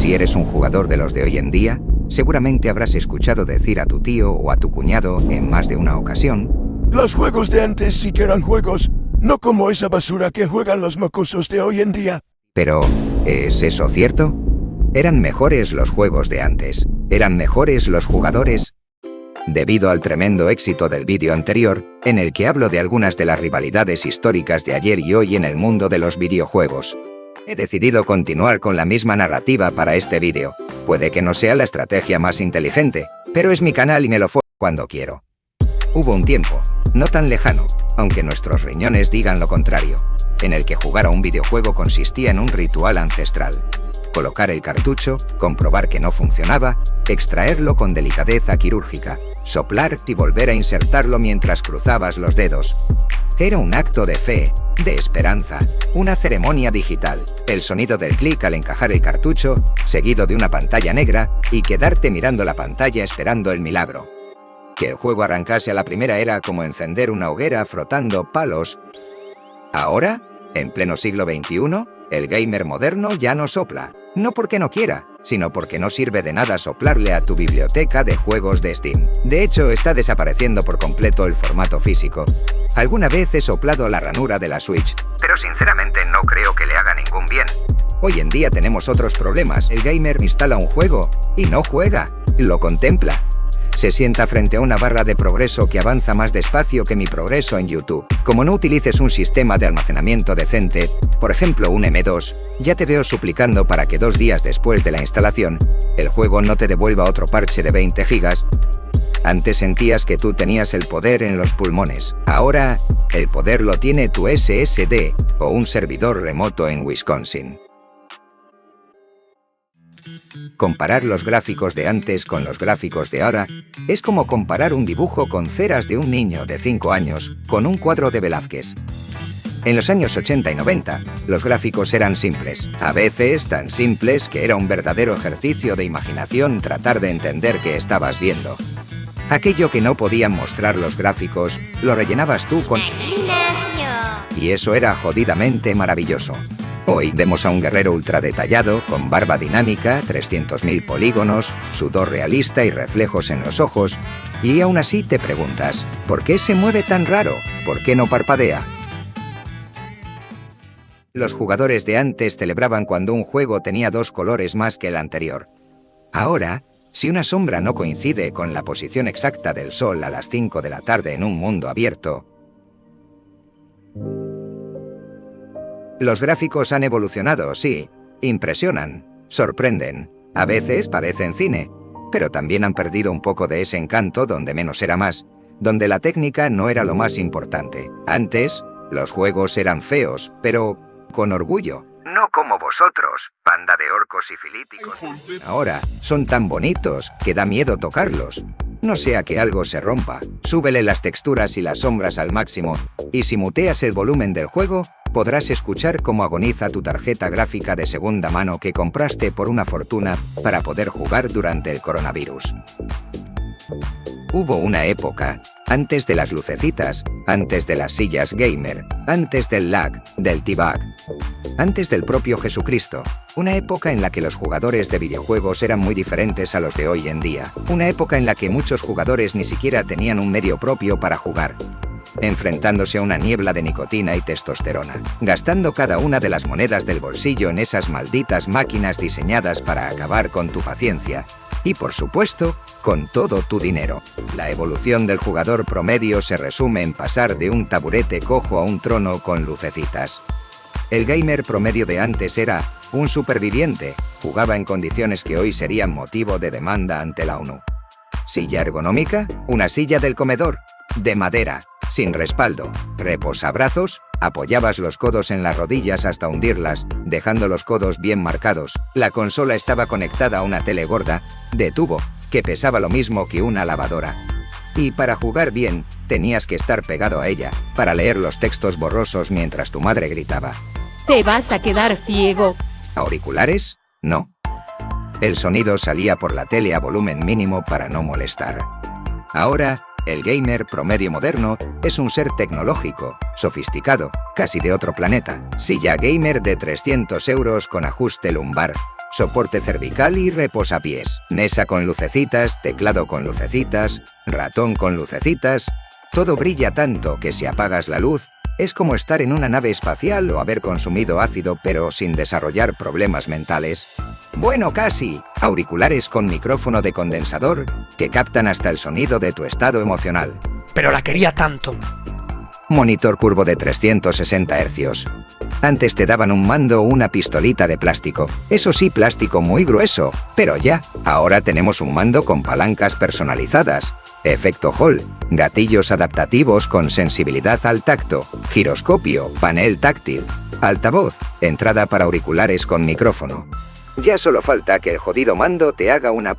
Si eres un jugador de los de hoy en día, seguramente habrás escuchado decir a tu tío o a tu cuñado en más de una ocasión: los juegos de antes sí que eran juegos, no como esa basura que juegan los mocosos de hoy en día. Pero, ¿es eso cierto? ¿Eran mejores los juegos de antes? ¿Eran mejores los jugadores? Debido al tremendo éxito del vídeo anterior, en el que hablo de algunas de las rivalidades históricas de ayer y hoy en el mundo de los videojuegos, he decidido continuar con la misma narrativa para este vídeo. Puede que no sea la estrategia más inteligente, pero es mi canal y me lo cuando quiero. Hubo un tiempo, no tan lejano, aunque nuestros riñones digan lo contrario, en el que jugar a un videojuego consistía en un ritual ancestral. Colocar el cartucho, comprobar que no funcionaba, extraerlo con delicadeza quirúrgica, soplar y volver a insertarlo mientras cruzabas los dedos. Era un acto de fe, de esperanza, una ceremonia digital, el sonido del clic al encajar el cartucho, seguido de una pantalla negra, y quedarte mirando la pantalla esperando el milagro. Que el juego arrancase a la primera era como encender una hoguera frotando palos. Ahora, en pleno siglo XXI, el gamer moderno ya no sopla, no porque no quiera, sino porque no sirve de nada soplarle a tu biblioteca de juegos de Steam. De hecho, está desapareciendo por completo el formato físico. Alguna vez he soplado la ranura de la Switch, pero sinceramente no creo que le haga ningún bien. Hoy en día tenemos otros problemas. El gamer instala un juego y no juega, lo contempla. Se sienta frente a una barra de progreso que avanza más despacio que mi progreso en YouTube. Como no utilices un sistema de almacenamiento decente, por ejemplo un M2, ya te veo suplicando para que 2 días después de la instalación, el juego no te devuelva otro parche de 20 gigas. Antes sentías que tú tenías el poder en los pulmones. Ahora, el poder lo tiene tu SSD o un servidor remoto en Wisconsin. Comparar los gráficos de antes con los gráficos de ahora es como comparar un dibujo con ceras de un niño de 5 años con un cuadro de Velázquez. En los años 80 y 90, los gráficos eran simples, a veces tan simples que era un verdadero ejercicio de imaginación tratar de entender qué estabas viendo. Aquello que no podían mostrar los gráficos, lo rellenabas tú con... Y eso era jodidamente maravilloso. Hoy vemos a un guerrero ultra detallado, con barba dinámica, 300.000 polígonos, sudor realista y reflejos en los ojos, y aún así te preguntas, ¿por qué se mueve tan raro? ¿Por qué no parpadea? Los jugadores de antes celebraban cuando un juego tenía 2 colores más que el anterior. Ahora, si una sombra no coincide con la posición exacta del sol a las 5 de la tarde en un mundo abierto, los gráficos han evolucionado, sí, impresionan, sorprenden, a veces parecen cine, pero también han perdido un poco de ese encanto donde menos era más, donde la técnica no era lo más importante. Antes, los juegos eran feos, pero con orgullo. No como vosotros, banda de orcos y filíticos. Ahora, son tan bonitos que da miedo tocarlos. No sea que algo se rompa. Súbele las texturas y las sombras al máximo, y si muteas el volumen del juego, podrás escuchar cómo agoniza tu tarjeta gráfica de segunda mano que compraste por una fortuna para poder jugar durante el coronavirus. Hubo una época, antes de las lucecitas, antes de las sillas gamer, antes del lag, del T-Bug, antes del propio Jesucristo, una época en la que los jugadores de videojuegos eran muy diferentes a los de hoy en día, una época en la que muchos jugadores ni siquiera tenían un medio propio para jugar, enfrentándose a una niebla de nicotina y testosterona, gastando cada una de las monedas del bolsillo en esas malditas máquinas diseñadas para acabar con tu paciencia, y por supuesto, con todo tu dinero. La evolución del jugador promedio se resume en pasar de un taburete cojo a un trono con lucecitas. El gamer promedio de antes era un superviviente, jugaba en condiciones que hoy serían motivo de demanda ante la ONU. Silla ergonómica, una silla del comedor, de madera, sin respaldo, reposabrazos, apoyabas los codos en las rodillas hasta hundirlas, dejando los codos bien marcados. La consola estaba conectada a una tele gorda, de tubo, que pesaba lo mismo que una lavadora. Y para jugar bien, tenías que estar pegado a ella, para leer los textos borrosos mientras tu madre gritaba: ¡te vas a quedar ciego! ¿Auriculares? No. El sonido salía por la tele a volumen mínimo para no molestar. Ahora, el gamer promedio moderno es un ser tecnológico, sofisticado, casi de otro planeta. Silla gamer de 300 € con ajuste lumbar, soporte cervical y reposapiés, mesa con lucecitas, teclado con lucecitas, ratón con lucecitas. Todo brilla tanto que si apagas la luz, es como estar en una nave espacial o haber consumido ácido pero sin desarrollar problemas mentales. Bueno, casi. Auriculares con micrófono de condensador que captan hasta el sonido de tu estado emocional. Pero la quería tanto. Monitor curvo de 360 Hz. Antes te daban un mando o una pistolita de plástico. Eso sí, plástico muy grueso. Pero ya, ahora tenemos un mando con palancas personalizadas, efecto Hall, gatillos adaptativos con sensibilidad al tacto, giroscopio, panel táctil, altavoz, entrada para auriculares con micrófono. Ya solo falta que el jodido mando te haga una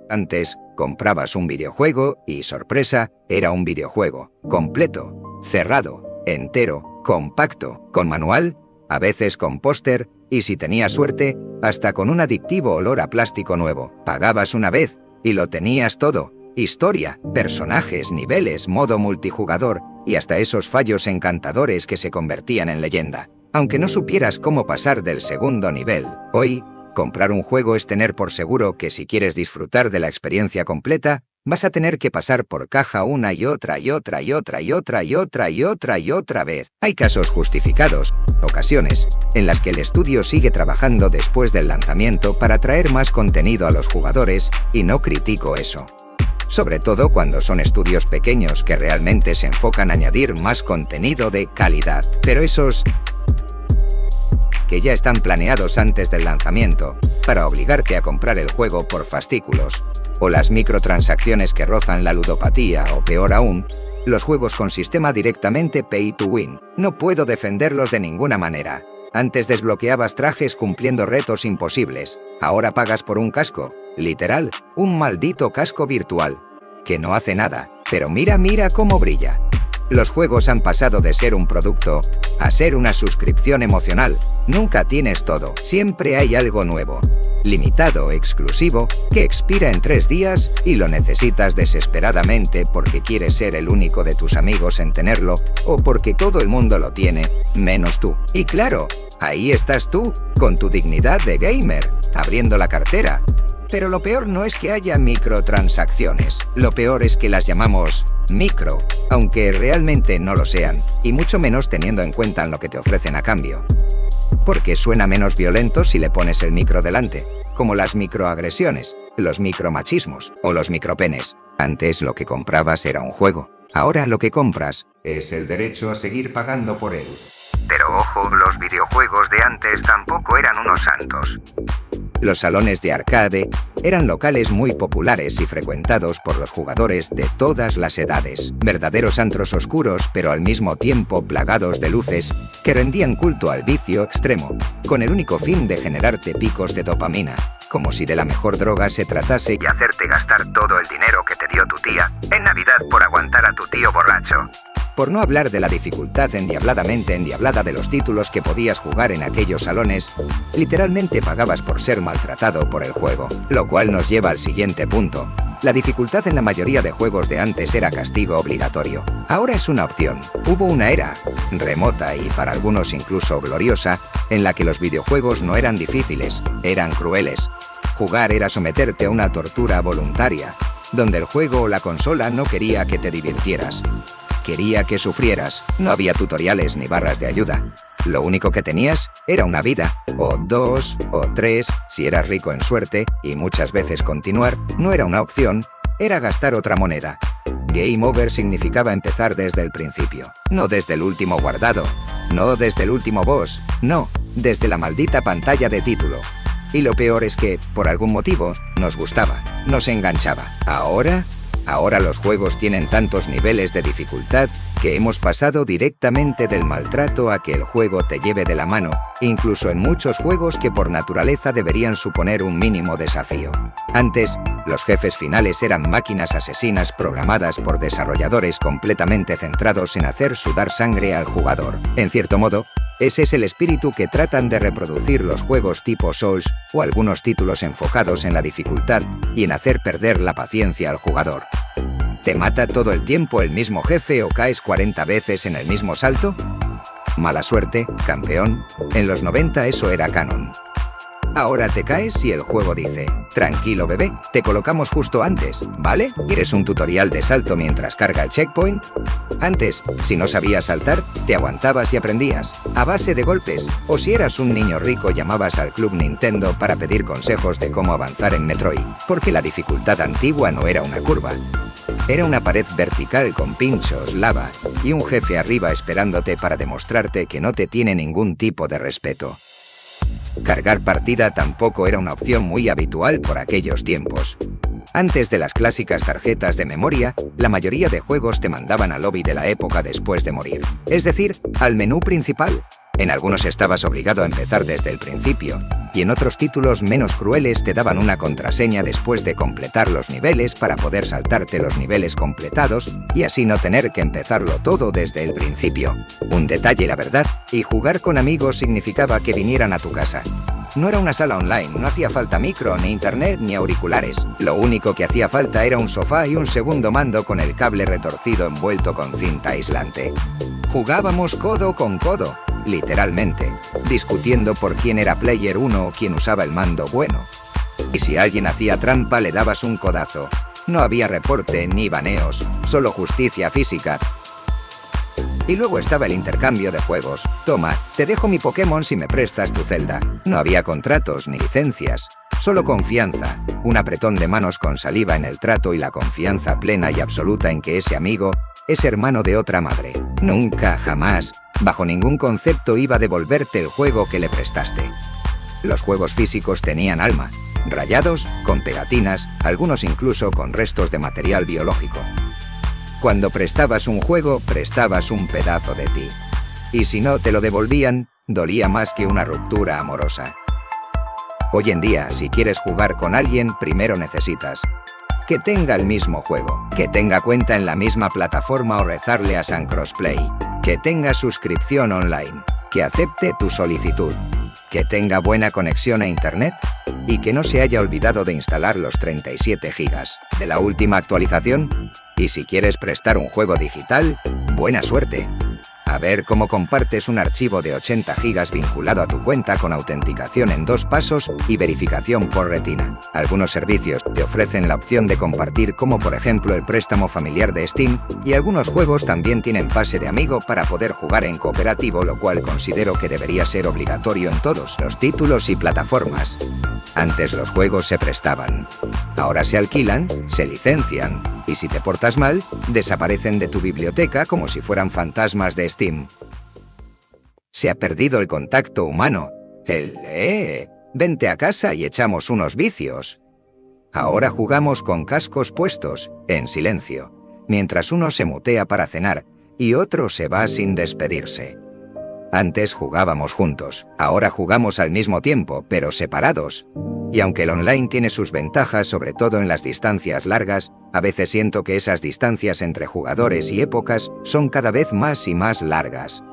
Antes, comprabas un videojuego y, sorpresa, era un videojuego, completo, cerrado, entero, compacto, con manual, a veces con póster, y si tenías suerte, hasta con un adictivo olor a plástico nuevo. Pagabas una vez, y lo tenías todo. Historia, personajes, niveles, modo multijugador, y hasta esos fallos encantadores que se convertían en leyenda. Aunque no supieras cómo pasar del segundo nivel, hoy, comprar un juego es tener por seguro que si quieres disfrutar de la experiencia completa, vas a tener que pasar por caja una y otra y otra y otra y otra y otra y otra y otra vez. Hay casos justificados, ocasiones, en las que el estudio sigue trabajando después del lanzamiento para traer más contenido a los jugadores, y no critico eso. Sobre todo cuando son estudios pequeños que realmente se enfocan a añadir más contenido de calidad. Pero esos que ya están planeados antes del lanzamiento, para obligarte a comprar el juego por fascículos, o las microtransacciones que rozan la ludopatía, o peor aún, los juegos con sistema directamente pay to win. No puedo defenderlos de ninguna manera. Antes desbloqueabas trajes cumpliendo retos imposibles, ahora pagas por un casco, literal, un maldito casco virtual, que no hace nada, pero mira cómo brilla. Los juegos han pasado de ser un producto a ser una suscripción emocional. Nunca tienes todo, siempre hay algo nuevo, limitado, exclusivo, que expira en 3 días y lo necesitas desesperadamente porque quieres ser el único de tus amigos en tenerlo o porque todo el mundo lo tiene, menos tú. Y claro, ahí estás tú, con tu dignidad de gamer, abriendo la cartera. Pero lo peor no es que haya microtransacciones, lo peor es que las llamamos micro, aunque realmente no lo sean, y mucho menos teniendo en cuenta lo que te ofrecen a cambio. Porque suena menos violento si le pones el micro delante, como las microagresiones, los micromachismos o los micropenes. Antes lo que comprabas era un juego, ahora lo que compras es el derecho a seguir pagando por él. Pero ojo, los videojuegos de antes tampoco eran unos santos. Los salones de arcade eran locales muy populares y frecuentados por los jugadores de todas las edades. Verdaderos antros oscuros, pero al mismo tiempo plagados de luces, que rendían culto al vicio extremo, con el único fin de generarte picos de dopamina, como si de la mejor droga se tratase y hacerte gastar todo el dinero que te dio tu tía en Navidad por aguantar a tu tío borracho. Por no hablar de la dificultad endiabladamente endiablada de los títulos que podías jugar en aquellos salones, literalmente pagabas por ser maltratado por el juego. Lo cual nos lleva al siguiente punto. La dificultad en la mayoría de juegos de antes era castigo obligatorio. Ahora es una opción. Hubo una era, remota y para algunos incluso gloriosa, en la que los videojuegos no eran difíciles, eran crueles. Jugar era someterte a una tortura voluntaria, donde el juego o la consola no quería que te divirtieras. Quería que sufrieras. No había tutoriales ni barras de ayuda. Lo único que tenías era una vida, o 2, o 3, si eras rico en suerte, y muchas veces continuar no era una opción, era gastar otra moneda. Game over significaba empezar desde el principio, no desde el último guardado, no desde el último boss, no, desde la maldita pantalla de título. Y lo peor es que, por algún motivo, nos gustaba, nos enganchaba. Ahora los juegos tienen tantos niveles de dificultad que hemos pasado directamente del maltrato a que el juego te lleve de la mano, incluso en muchos juegos que por naturaleza deberían suponer un mínimo desafío. Antes, los jefes finales eran máquinas asesinas programadas por desarrolladores completamente centrados en hacer sudar sangre al jugador. En cierto modo, ese es el espíritu que tratan de reproducir los juegos tipo Souls o algunos títulos enfocados en la dificultad y en hacer perder la paciencia al jugador. ¿Te mata todo el tiempo el mismo jefe o caes 40 veces en el mismo salto? Mala suerte, campeón. En los 90 eso era canon. Ahora te caes y el juego dice: tranquilo bebé, te colocamos justo antes, ¿vale? ¿Quieres un tutorial de salto mientras carga el checkpoint? Antes, si no sabías saltar, te aguantabas y aprendías, a base de golpes, o si eras un niño rico llamabas al Club Nintendo para pedir consejos de cómo avanzar en Metroid, porque la dificultad antigua no era una curva. Era una pared vertical con pinchos, lava, y un jefe arriba esperándote para demostrarte que no te tiene ningún tipo de respeto. Cargar partida tampoco era una opción muy habitual por aquellos tiempos. Antes de las clásicas tarjetas de memoria, la mayoría de juegos te mandaban al lobby de la época después de morir, es decir, al menú principal. En algunos estabas obligado a empezar desde el principio, y en otros títulos menos crueles te daban una contraseña después de completar los niveles para poder saltarte los niveles completados y así no tener que empezarlo todo desde el principio. Un detalle, la verdad, y jugar con amigos significaba que vinieran a tu casa. No era una sala online, no hacía falta micro, ni internet, ni auriculares. Lo único que hacía falta era un sofá y un segundo mando con el cable retorcido envuelto con cinta aislante. Jugábamos codo con codo, literalmente, discutiendo por quién era player 1 o quién usaba el mando bueno. Y si alguien hacía trampa le dabas un codazo. No había reporte ni baneos, solo justicia física. Y luego estaba el intercambio de juegos. Toma, te dejo mi Pokémon si me prestas tu Zelda. No había contratos ni licencias, solo confianza, un apretón de manos con saliva en el trato y la confianza plena y absoluta en que ese amigo es hermano de otra madre. Nunca, jamás, bajo ningún concepto iba a devolverte el juego que le prestaste. Los juegos físicos tenían alma, rayados, con pegatinas, algunos incluso con restos de material biológico. Cuando prestabas un juego, prestabas un pedazo de ti. Y si no te lo devolvían, dolía más que una ruptura amorosa. Hoy en día, si quieres jugar con alguien, primero necesitas que tenga el mismo juego, que tenga cuenta en la misma plataforma o rezarle a San Crossplay, que tenga suscripción online, que acepte tu solicitud, que tenga buena conexión a internet y que no se haya olvidado de instalar los 37 gigas de la última actualización. Y si quieres prestar un juego digital, buena suerte. A ver cómo compartes un archivo de 80 gigas vinculado a tu cuenta con autenticación en 2 pasos y verificación por retina. Algunos servicios te ofrecen la opción de compartir, como por ejemplo el préstamo familiar de Steam, y algunos juegos también tienen pase de amigo para poder jugar en cooperativo, lo cual considero que debería ser obligatorio en todos los títulos y plataformas. Antes los juegos se prestaban, ahora se alquilan, se licencian, y si te portas mal, desaparecen de tu biblioteca como si fueran fantasmas de Steam. Se ha perdido el contacto humano, vente a casa y echamos unos vicios. Ahora jugamos con cascos puestos, en silencio, mientras uno se mutea para cenar y otro se va sin despedirse. Antes jugábamos juntos, ahora jugamos al mismo tiempo, pero separados. Y aunque el online tiene sus ventajas, sobre todo en las distancias largas, a veces siento que esas distancias entre jugadores y épocas son cada vez más y más largas.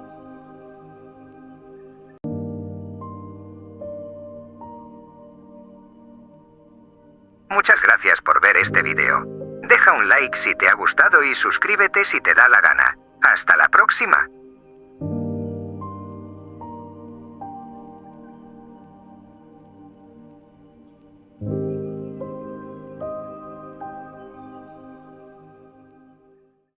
Muchas gracias por ver este video. Deja un like si te ha gustado y suscríbete si te da la gana. ¡Hasta la próxima!